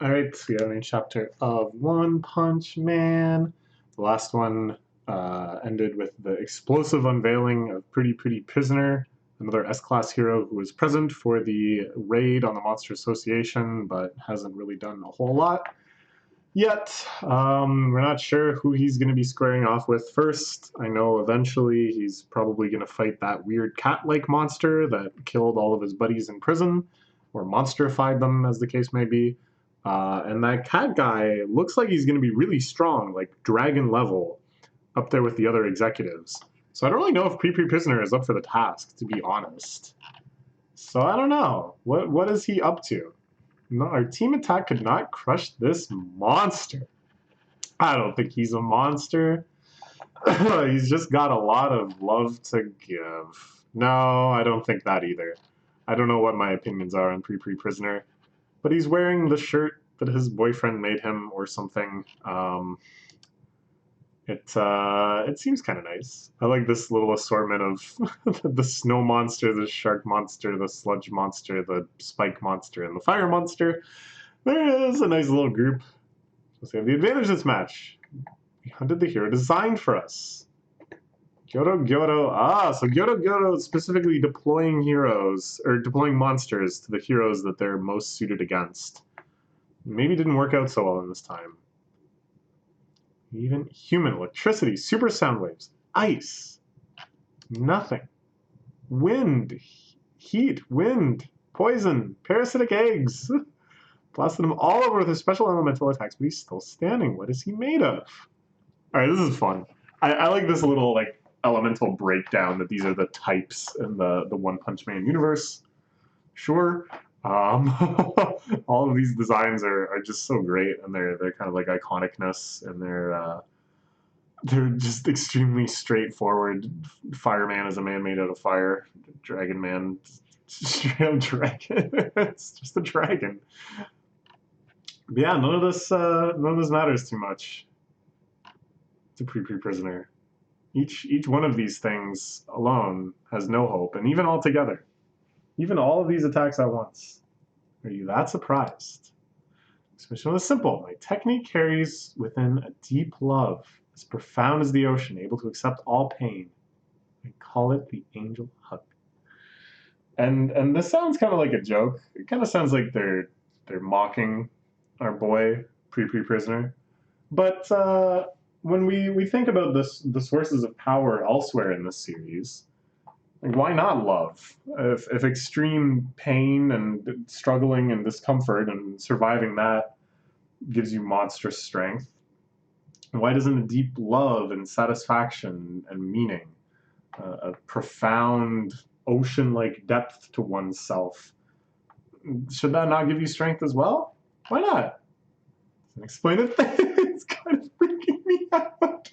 Alright, so we have a new chapter of One Punch Man. The last one ended with the explosive unveiling of Pretty Pretty Prisoner, another S-Class hero who was present for the raid on the Monster Association, but hasn't really done a whole lot yet. We're not sure who he's going to be squaring off with first. I know eventually he's probably going to fight that weird cat-like monster that killed all of his buddies in prison, or monsterified them, as the case may be. And that cat guy looks like he's going to be really strong, like dragon level, up there with the other executives. So I don't really know if Pre Prisoner is up for the task, to be honest. So I don't know. What is he up to? No, our team attack could not crush this monster. I don't think he's a monster. He's just got a lot of love to give. No, I don't think that either. I don't know what my opinions are on Pre Prisoner, but he's wearing the shirt that his boyfriend made him or something. It seems kind of nice. I like this little assortment of the snow monster, the shark monster, the sludge monster, the spike monster, and the fire monster. There is a nice little group. Let's have the advantage of this match. We hunted the hero designed for us. Gyoro Gyoro. So Gyoro Gyoro is specifically deploying heroes, or deploying monsters to the heroes that they're most suited against. Maybe didn't work out so well in this time. Even human, electricity, super sound waves, ice, nothing. Wind, heat, wind, poison, parasitic eggs. Blasted him all over with his special elemental attacks, but he's still standing. What is he made of? Alright, this is fun. I like this little like elemental breakdown that these are the types in the One Punch Man universe. Sure. All of these designs are just so great, and they're kind of like iconicness, and they're just extremely straightforward. Fireman is a man made out of fire. Dragon Man, straight up dragon. It's just a dragon. But yeah, none of this matters too much to Pre Prisoner. Each one of these things alone has no hope, and even all together. Even all of these attacks at once. Are you that surprised? This mission was simple. My technique carries within a deep love, as profound as the ocean, able to accept all pain. I call it the angel hug. And this sounds kind of like a joke. It kind of sounds like they're mocking our boy Pre Prisoner. But when we think about the sources of power elsewhere in this series, like, why not love? If extreme pain and struggling and discomfort and surviving that gives you monstrous strength, why doesn't a deep love and satisfaction and meaning, a profound ocean-like depth to oneself, should that not give you strength as well? Why not? Explain it. It's kind of freaking me out.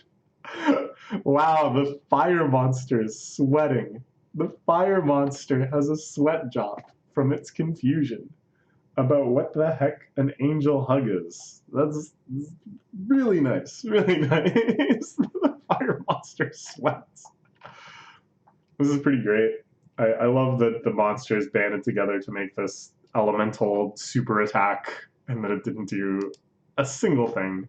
Wow, the fire monster is sweating. The fire monster has a sweat drop from its confusion about what the heck an angel hug is. That's really nice, really nice. The fire monster sweats. This is pretty great. I love that the monsters banded together to make this elemental super attack and that it didn't do a single thing.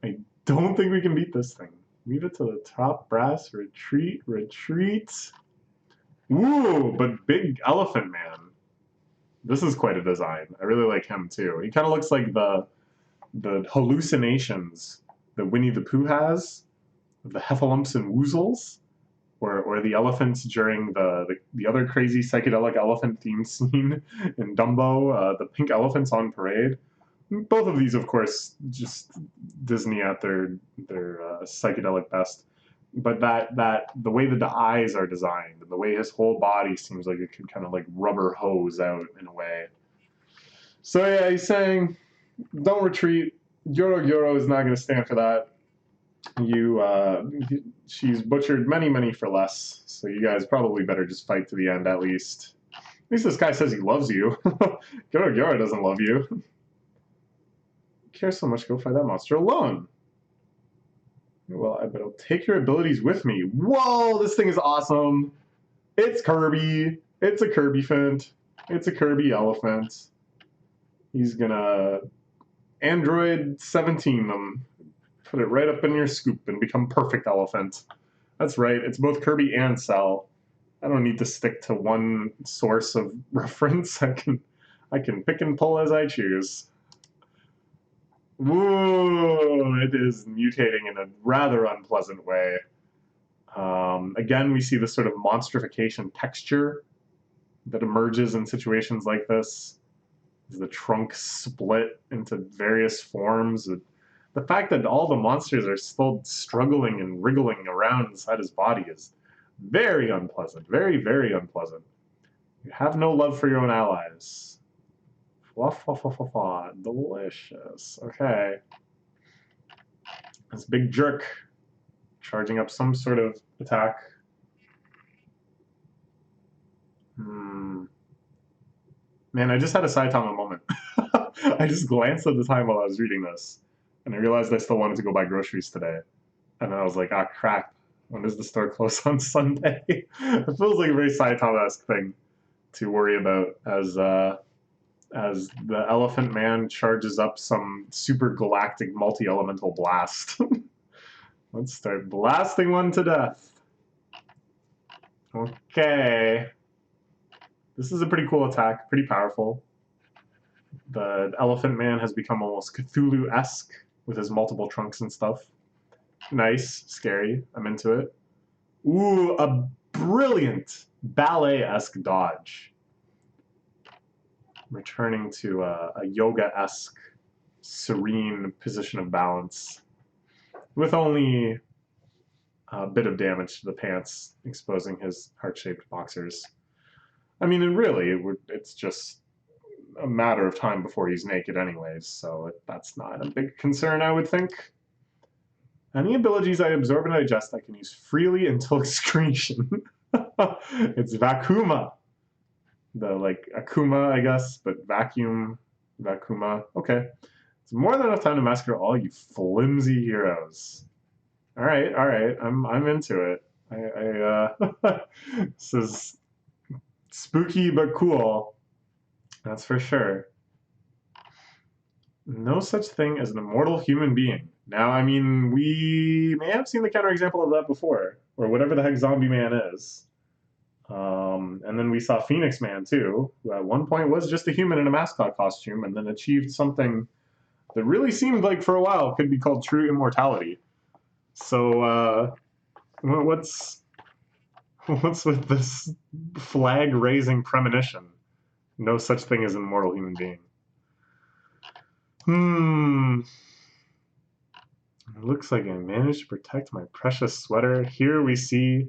I don't think we can beat this thing. Leave it to the top brass. Retreat, retreat. Ooh, but Big Elephant Man. This is quite a design. I really like him too. He kind of looks like the hallucinations that Winnie the Pooh has, the heffalumps and woozles, or the elephants during the other crazy psychedelic elephant theme scene in Dumbo, the pink elephants on parade. Both of these, of course, just Disney at their psychedelic best. But the way that the eyes are designed and the way his whole body seems like it could kind of like rubber hose out in a way. So yeah, he's saying, don't retreat. Gyoro Gyoro is not going to stand for that. She's butchered many for less. So you guys probably better just fight to the end at least. At least this guy says he loves you. Gyoro Gyoro doesn't love you. Care so much, go fight that monster alone. Well, I bet I'll take your abilities with me. Whoa, this thing is awesome. It's Kirby. It's a Kirby Fint. It's a Kirby elephant. He's gonna Android 17 them. Put it right up in your scoop and become perfect elephant. That's right, it's both Kirby and Cell. I don't need to stick to one source of reference. I can pick and pull as I choose. Whoa, it is mutating in a rather unpleasant way. Again, we see this sort of monstrification texture that emerges in situations like this. The trunk split into various forms. The fact that all the monsters are still struggling and wriggling around inside his body is very unpleasant. Very, very unpleasant. You have no love for your own allies. Fluff, fluff, fluff, fluff, fluff. Delicious. Okay. This big jerk charging up some sort of attack. Man, I just had a Saitama moment. I just glanced at the time while I was reading this, and I realized I still wanted to go buy groceries today. And then I was like, ah, crap. When does the store close on Sunday? It feels like a very Saitama-esque thing to worry about as the Elephant Man charges up some super galactic multi-elemental blast. Let's start blasting one to death. Okay. This is a pretty cool attack, pretty powerful. The Elephant Man has become almost Cthulhu-esque with his multiple trunks and stuff. Nice, scary, I'm into it. Ooh, a brilliant ballet-esque dodge. Returning to a yoga-esque, serene position of balance. With only a bit of damage to the pants, exposing his heart-shaped boxers. I mean, and really, it's just a matter of time before he's naked anyways, so that's not a big concern, I would think. Any abilities I absorb and digest I can use freely until excretion. It's Vakuma. The, like, Akuma, I guess, but vacuum, Vakuma. Okay. It's more than enough time to massacre all you flimsy heroes. All right, I'm into it. This is spooky but cool. That's for sure. No such thing as an immortal human being. Now, I mean, we may have seen the counterexample of that before, or whatever the heck Zombie Man is. And then we saw Phoenix Man, too, who at one point was just a human in a mascot costume, and then achieved something that really seemed like for a while could be called true immortality. So, what's with this flag-raising premonition? No such thing as an immortal human being. It looks like I managed to protect my precious sweater. Here we see,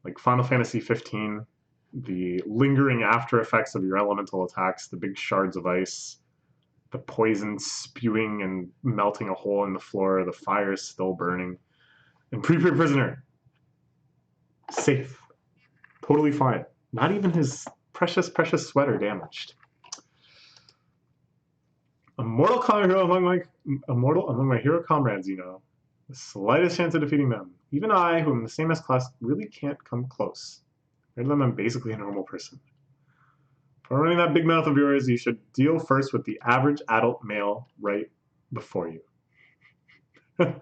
like Final Fantasy 15, the lingering after effects of your elemental attacks, the big shards of ice, the poison spewing and melting a hole in the floor, the fire is still burning. And Pre-Pre Prisoner, safe, totally fine. Not even his precious, precious sweater damaged. A mortal hero among my hero comrades, you know. The slightest chance of defeating them. Even I, who am the same S class, really can't come close. Compared to them, I'm basically a normal person. For running that big mouth of yours, you should deal first with the average adult male right before you. I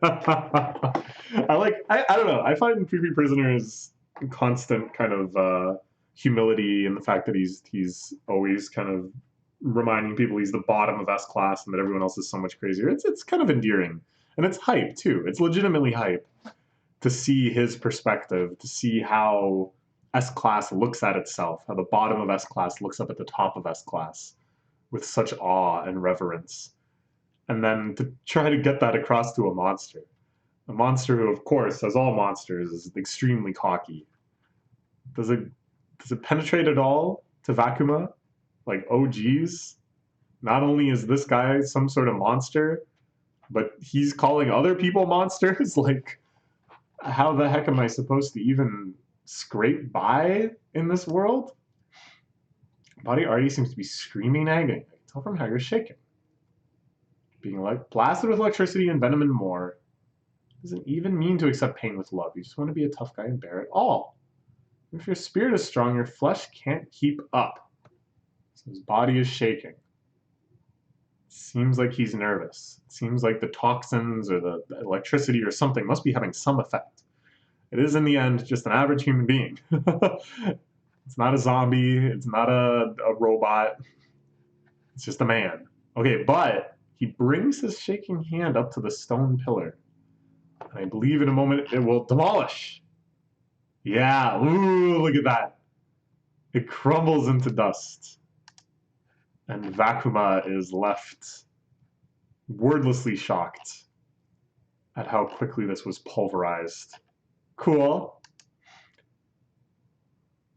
don't know. I find Pre-Pre Prisoner's constant kind of humility and the fact that he's always kind of reminding people he's the bottom of S class and that everyone else is so much crazier. It's kind of endearing. And it's hype, too. It's legitimately hype to see his perspective, to see how S class looks at itself, how the bottom of S class looks up at the top of S class with such awe and reverence. And then to try to get that across to a monster. A monster who, of course, as all monsters, is extremely cocky. Does it penetrate at all to Vakuma? Like, oh geez, not only is this guy some sort of monster, but he's calling other people monsters? Like, how the heck am I supposed to even scrape by in this world? Body already seems to be screaming agony. I can tell from how you're shaking. Being like blasted with electricity and venom and more. Doesn't even mean to accept pain with love. You just want to be a tough guy and bear it all. If your spirit is strong, your flesh can't keep up. So his body is shaking. Seems like he's nervous. Seems like the toxins or the electricity or something must be having some effect. It is, in the end, just an average human being. It's not a zombie. It's not a robot. It's just a man. Okay, but he brings his shaking hand up to the stone pillar. And I believe in a moment it will demolish. Yeah, ooh, look at that. It crumbles into dust. And Vakuma is left wordlessly shocked at how quickly this was pulverized. Cool.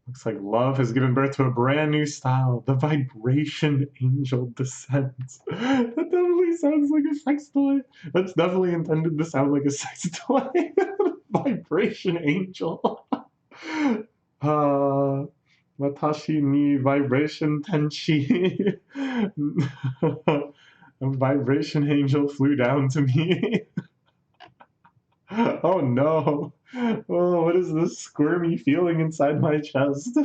Looks like love has given birth to a brand new style. The Vibration Angel descends. That definitely sounds like a sex toy. That's definitely intended to sound like a sex toy. Vibration Angel. Watashi ni vibration tenshi. A vibration angel flew down to me. Oh no. Oh, what is this squirmy feeling inside my chest?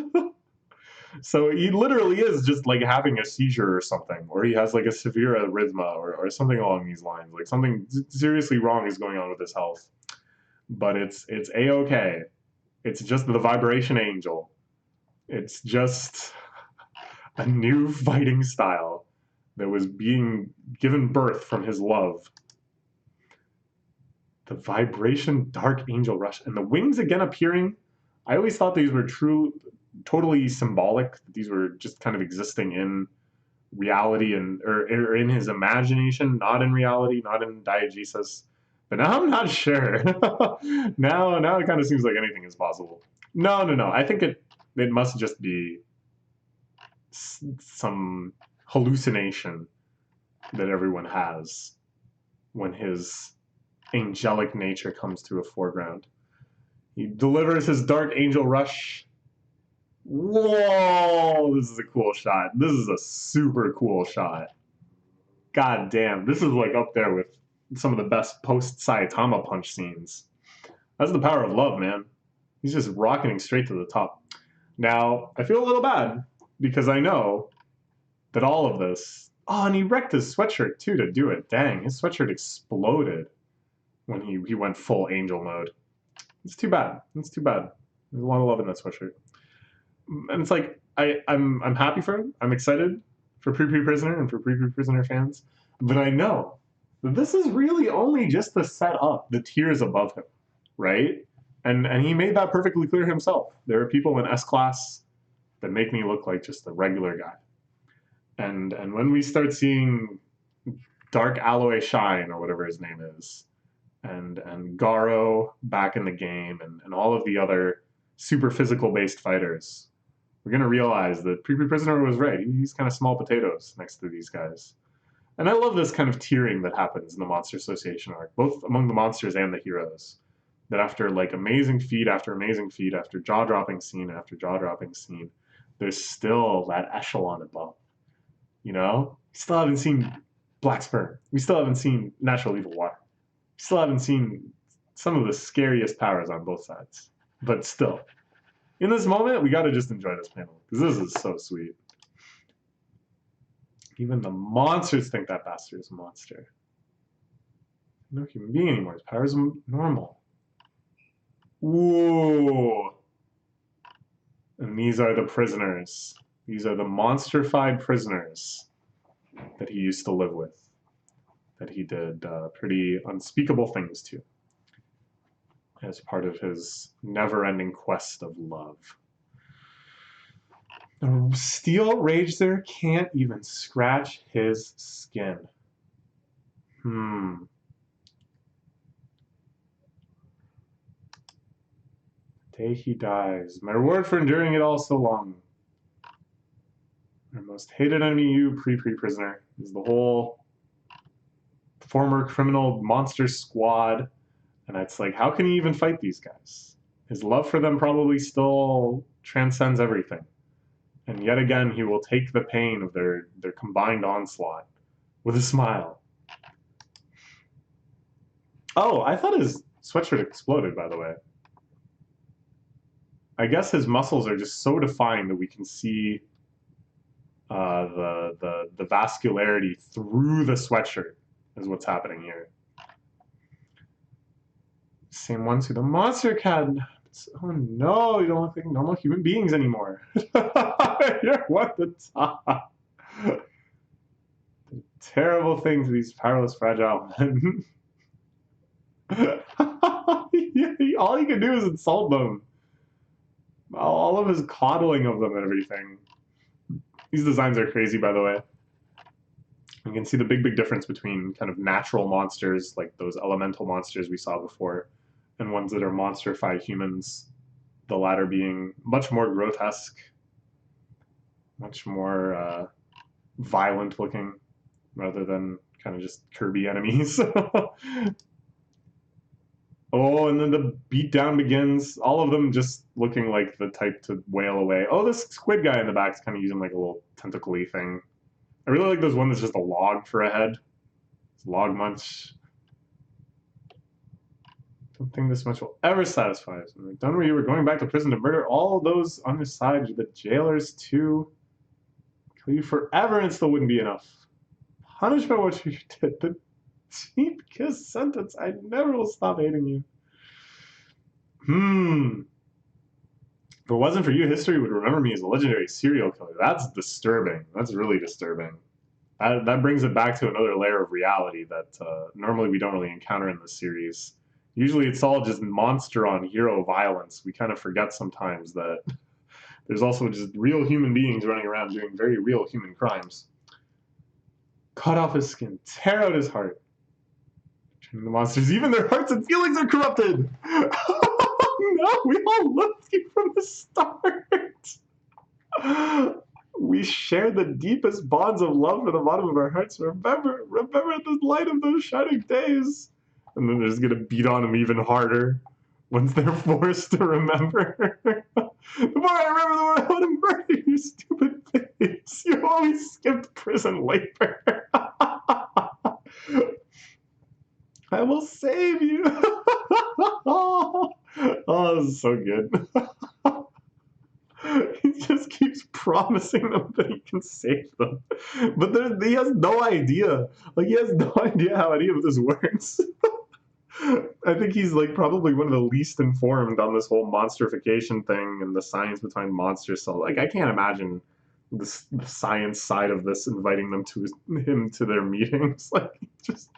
So he literally is just like having a seizure or something, or he has like a severe arrhythmia or something along these lines. Like something seriously wrong is going on with his health. But it's a-okay. It's just the Vibration Angel. It's just a new fighting style that was being given birth from his love. The Vibration Dark Angel Rush. And the wings again appearing. I always thought these were totally symbolic. These were just kind of existing in reality or in his imagination, not in reality, not in diegesis. But now I'm not sure. now it kind of seems like anything is possible. No. I think it must just be some hallucination that everyone has when his angelic nature comes to a foreground. He delivers his Dark Angel Rush. Whoa, this is a cool shot. This is a super cool shot. God damn, this is like up there with some of the best post Saitama punch scenes. That's the power of love, man. He's just rocketing straight to the top. Now, I feel a little bad because I know that all of this... Oh, and he wrecked his sweatshirt too to do it. Dang, his sweatshirt exploded when he went full angel mode. It's too bad. It's too bad. There's a lot of love in that sweatshirt. And it's like, I'm happy for him. I'm excited for Pre Prisoner and for Pre Prisoner fans. But I know that this is really only just to set up the tiers above him, right? And he made that perfectly clear himself. There are people in S-Class that make me look like just a regular guy. And when we start seeing Dark Alloy Shine, or whatever his name is, and Garo back in the game, and all of the other super physical-based fighters, we're going to realize that Pre Prisoner was right. He's kind of small potatoes next to these guys. And I love this kind of tiering that happens in the Monster Association arc, both among the monsters and the heroes. That after like amazing feat after amazing feat, after jaw-dropping scene after jaw-dropping scene, there's still that echelon above. You know? We still haven't seen Black Sperm. We still haven't seen Natural Evil Water. We still haven't seen some of the scariest powers on both sides. But still, in this moment, we gotta just enjoy this panel, because this is so sweet. Even the monsters think that bastard is a monster. No human being anymore. His powers are normal. Ooh. And these are the prisoners. These are the monster-fied prisoners that he used to live with. That he did pretty unspeakable things to. As part of his never-ending quest of love. The Steel Rager can't even scratch his skin. The day he dies. My reward for enduring it all so long. Our most hated enemy, you, Pre-Prisoner, is the whole former criminal monster squad. And it's like, how can he even fight these guys? His love for them probably still transcends everything. And yet again, he will take the pain of their combined onslaught with a smile. Oh, I thought his sweatshirt exploded, by the way. I guess his muscles are just so defined that we can see the vascularity through the sweatshirt is what's happening here. Same ones who the monster cat. Oh no, you don't look like normal human beings anymore. You're what the top. Terrible thing to these powerless, fragile men. All he can do is insult them. All of his coddling of them and everything. These designs are crazy, by the way. You can see the big difference between kind of natural monsters, like those elemental monsters we saw before, and ones that are monstrified humans. The latter being much more grotesque, much more violent looking, rather than kind of just Kirby enemies. Oh, and then the beatdown begins. All of them just looking like the type to wail away. Oh, this squid guy in the back is kind of using like a little tentacle-y thing. I really like those one that's just a log for a head. It's log munch. Don't think this much will ever satisfy us. When we're done with you, we're going back to prison to murder all those on the side, the jailers too. Kill you forever and it still wouldn't be enough. Punishment what you did. The deep kiss sentence. I never will stop hating you. If it wasn't for you, history would remember me as a legendary serial killer. That's disturbing. That's really disturbing. That brings it back to another layer of reality that normally we don't really encounter in this series. Usually it's all just monster on hero violence. We kind of forget sometimes that there's also just real human beings running around doing very real human crimes. Cut off his skin, tear out his heart. Turning the monsters, even their hearts and feelings are corrupted. No, we all loved you from the start. We share the deepest bonds of love from the bottom of our hearts. Remember the light of those shining days. And then they're just gonna beat on them even harder once they're forced to remember. The more I remember, the more I want to murder your stupid face. You always skipped prison labor. I will save you. Oh, this is so good. He just keeps promising them that he can save them. But he has no idea. Like, he has no idea how any of this works. I think he's like probably one of the least informed on this whole monstrification thing and the science behind monsters. So like, I can't imagine the science side of this inviting them to him to their meetings. Like, just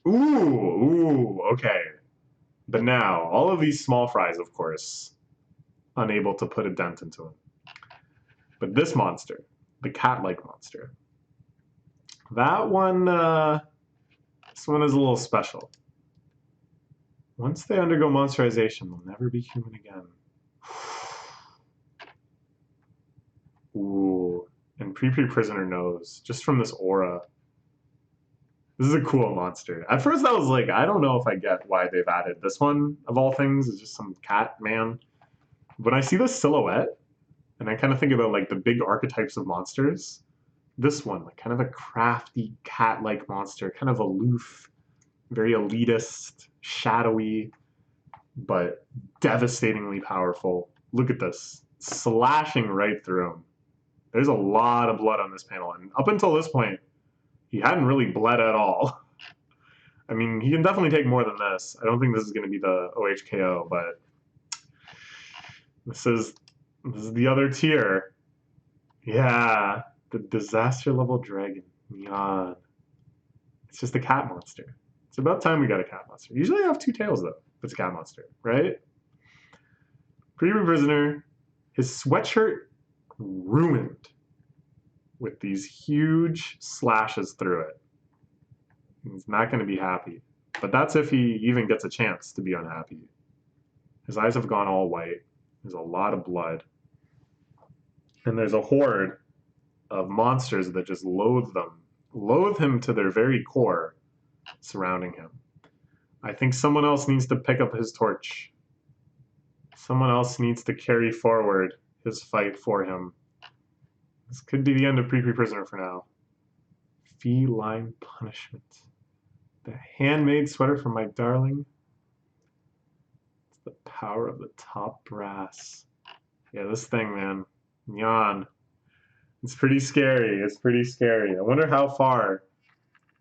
ooh, okay. But now all of these small fries, of course, unable to put a dent into him. But this monster, the cat-like monster, that one, this one is a little special. Once they undergo monsterization, they'll never be human again. Ooh, and Prisoner knows, just from this aura. This is a cool monster. At first I was like, I don't know if I get why they've added this one, of all things, is just some cat man. When I see this silhouette, and I kind of think about like the big archetypes of monsters, this one, like kind of a crafty cat-like monster, kind of aloof, very elitist, shadowy, but devastatingly powerful. Look at this, slashing right through him. There's a lot of blood on this panel, and up until this point, he hadn't really bled at all. I mean, he can definitely take more than this. I don't think this is going to be the OHKO, but this is the other tier. Yeah, the disaster level dragon. Yawn. It's just a cat monster. It's about time we got a cat monster. Usually I have two tails, though, if it's a cat monster, right? Prisoner, his sweatshirt ruined with these huge slashes through it. He's not going to be happy. But that's if he even gets a chance to be unhappy. His eyes have gone all white. There's a lot of blood. And there's a horde of monsters that just loathe him to their very core, surrounding him. I think someone else needs to pick up his torch. Someone else needs to carry forward his fight for him. This could be the end of Prisoner for now. Feline punishment. The handmade sweater for my darling. It's the power of the top brass. Yeah, this thing, man. Yawn. It's pretty scary. It's pretty scary. I wonder how far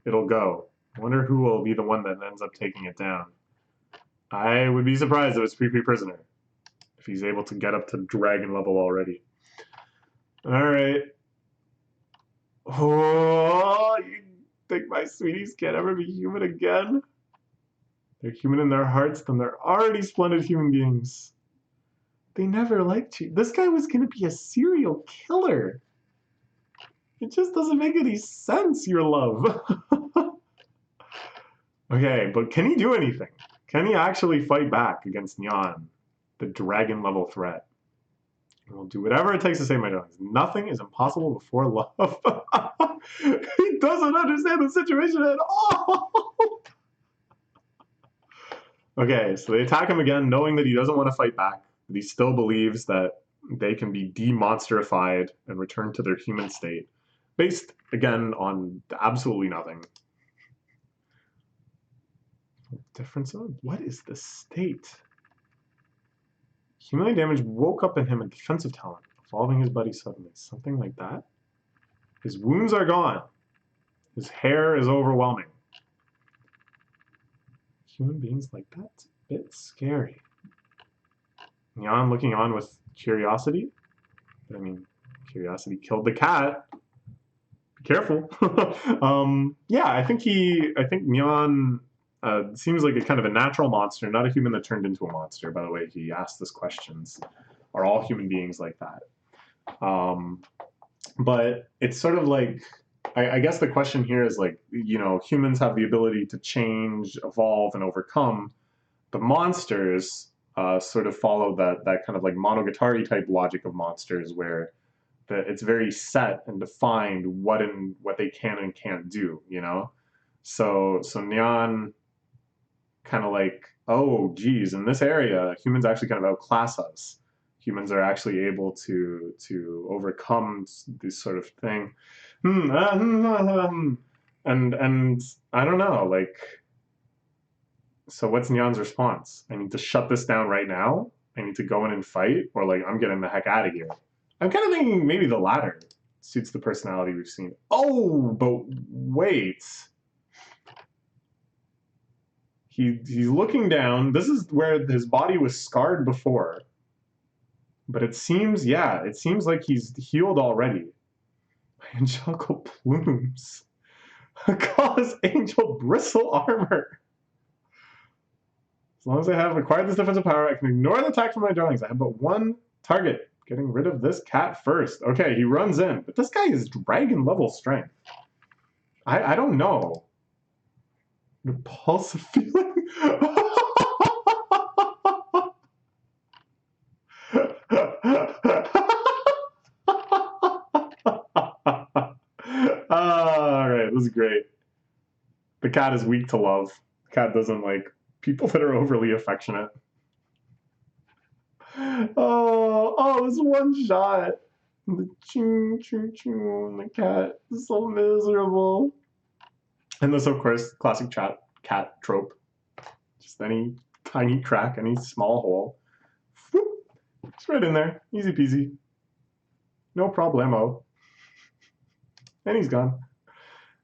it'll go. I wonder who will be the one that ends up taking it down. I would be surprised if it's Pre Prisoner, if he's able to get up to dragon level already. Alright. Oh, you think my sweeties can't ever be human again? They're human in their hearts, then they're already splendid human beings. They never liked you. This guy was going to be a serial killer. It just doesn't make any sense, your love. Okay, but can he do anything? Can he actually fight back against Nyan, the dragon level threat? We'll do whatever it takes to save my darlings. Nothing is impossible before love. He doesn't understand the situation at all. Okay, so they attack him again, knowing that he doesn't want to fight back, but he still believes that they can be demonstrified and return to their human state, based, again, on absolutely nothing. Difference of what is the state? Humiliating damage woke up in him a defensive talent, evolving his buddy suddenly. Something like that? His wounds are gone. His hair is overwhelming. Human beings like that's a bit scary. Nyan looking on with curiosity. But I mean, curiosity killed the cat. Be careful. Yeah, I think Nyan seems like a kind of a natural monster, not a human that turned into a monster. By the way, he asked this questions. Are all human beings like that? But it's sort of like, I guess the question here is like, you know, humans have the ability to change, evolve, and overcome. The monsters sort of follow that kind of like Monogatari type logic of monsters, where it's very set and defined what they can and can't do. You know, so Nyan kind of like, oh, geez, in this area, humans actually kind of outclass us. Humans are actually able to overcome this sort of thing. And I don't know, like, so what's Nyan's response? I need to shut this down right now? I need to go in and fight? Or like, I'm getting the heck out of here? I'm kind of thinking maybe the latter suits the personality we've seen. Oh, but wait. He's looking down. This is where his body was scarred before. But it seems, yeah, it seems like he's healed already. Angelical plumes cause angel bristle armor. As long as I have acquired this defensive power, I can ignore the attack from my darlings. I have but one target. Getting rid of this cat first. Okay, he runs in. But this guy is dragon level strength. I don't know. Repulsive feeling? Alright, this is great. The cat is weak to love. The cat doesn't like people that are overly affectionate. Oh, this one shot. The choo choo choo and the cat is so miserable. And this, of course, classic cat trope. Just any tiny crack, any small hole. Whoop, it's right in there. Easy peasy. No problemo. And he's gone.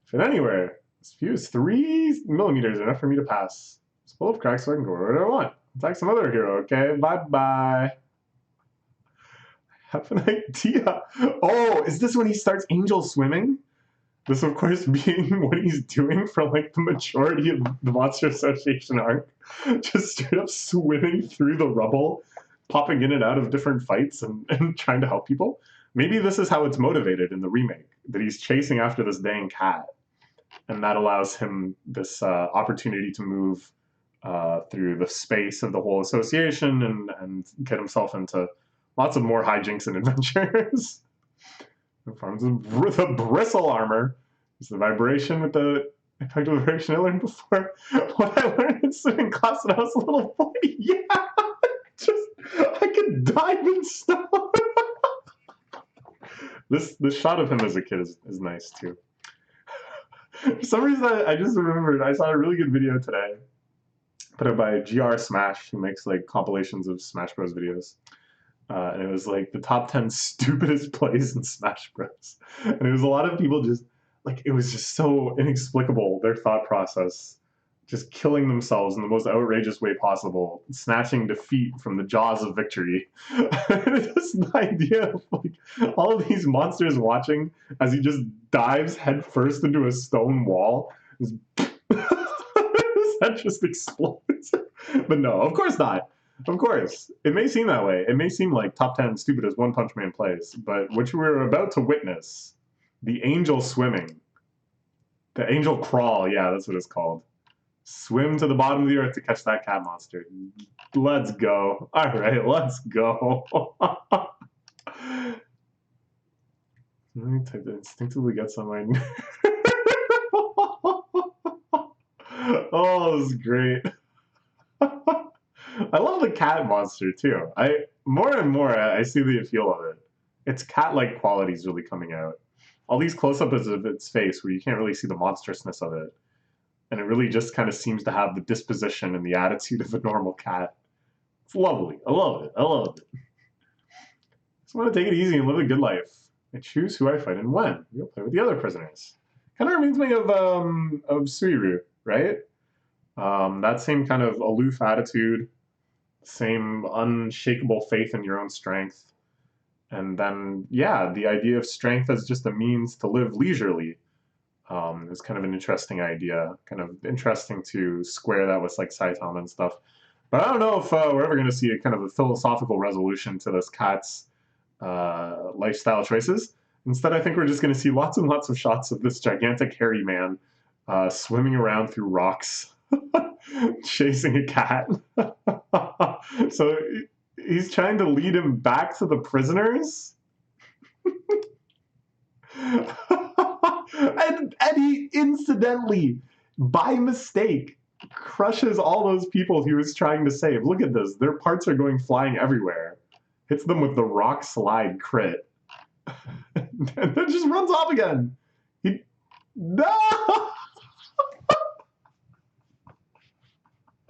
Fit anywhere. This view is 3 millimeters, enough for me to pass. It's full of cracks so I can go wherever I want. Attack some other hero, okay? Bye-bye. Have an idea. Oh, is this when he starts angel swimming? This, of course, being what he's doing for like the majority of the Monster Association arc. Just straight up swimming through the rubble, popping in and out of different fights and trying to help people. Maybe this is how it's motivated in the remake, that he's chasing after this dang cat. And that allows him this opportunity to move through the space of the whole association and get himself into lots of more hijinks and adventures. Forms with a bristle armor. Is the vibration with the effect of the vibration I learned before. What I learned in swimming class when I was a little boy. Yeah, I could dive in stone. This shot of him as a kid is nice too. For some reason, I just remembered I saw a really good video today, put up by GR Smash, who makes like compilations of Smash Bros videos. And it was like the top 10 stupidest plays in Smash Bros. And it was a lot of people just like it was just so inexplicable their thought process, just killing themselves in the most outrageous way possible, snatching defeat from the jaws of victory. Just the idea of like all of these monsters watching as he just dives headfirst into a stone wall. That just explodes. But no, of course not. Of course, it may seem that way. It may seem like top 10 stupidest One Punch Man plays, but what we're about to witness, the angel swimming, the angel crawl, yeah, that's what it's called. Swim to the bottom of the earth to catch that cat monster. Let's go. All right, let's go. Let me type that instinctively gets on my... Oh, this is great. I love the cat monster too. More and more I see the appeal of it. Its cat-like qualities really coming out. All these close-ups of its face where you can't really see the monstrousness of it. And it really just kind of seems to have the disposition and the attitude of a normal cat. It's lovely. I love it. I love it. Just want to take it easy and live a good life. I choose who I fight and when. You'll play with the other prisoners. Kind of reminds me of Suiru, right? That same kind of aloof attitude, same unshakable faith in your own strength. And then, yeah, the idea of strength as just a means to live leisurely is kind of an interesting idea. Kind of interesting to square that with like Saitama and stuff. But I don't know if we're ever going to see a kind of a philosophical resolution to this cat's lifestyle choices. Instead, I think we're just going to see lots and lots of shots of this gigantic hairy man swimming around through rocks, chasing a cat. So he's trying to lead him back to the prisoners. and he incidentally, by mistake, crushes all those people he was trying to save. Look at this. Their parts are going flying everywhere. Hits them with the rock slide crit. And then just runs off again. No!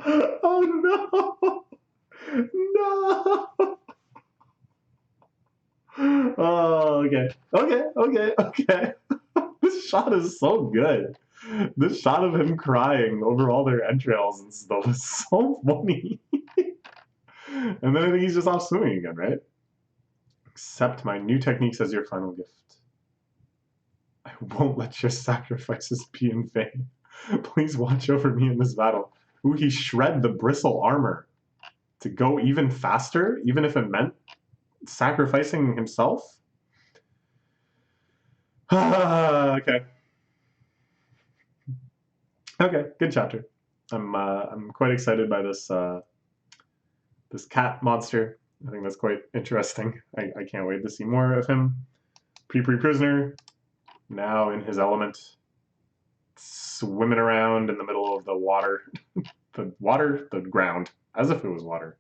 Oh no! No! Oh, okay. This shot is so good. This shot of him crying over all their entrails and stuff is so funny. And then I think he's just off swimming again, right? Accept my new techniques as your final gift. I won't let your sacrifices be in vain. Please watch over me in this battle. Ooh, he shred the bristle armor to go even faster, even if it meant sacrificing himself. Okay. Okay, good chapter. I'm quite excited by this this cat monster. I think that's quite interesting. I can't wait to see more of him. Prisoner, now in his element, swimming around in the middle of the water. The ground, as if it was water.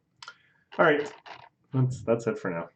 All right, that's it for now.